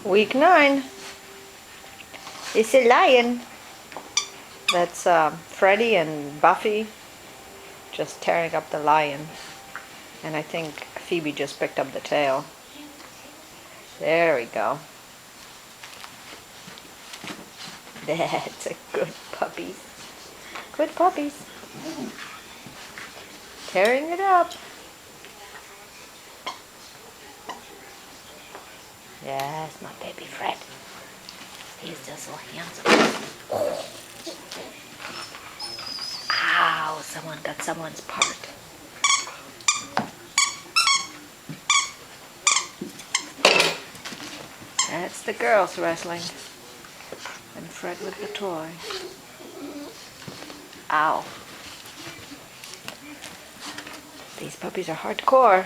Week 9. It's a lion. That's Freddy and Buffy just tearing up the lion. And I think Phoebe just picked up the tail. There we go. That's a good puppy. Good puppies. Tearing it up. Yes, my baby Fred. He's just so handsome. Ow, someone got someone's part. That's the girls wrestling. And Fred with the toy. Ow. These puppies are hardcore.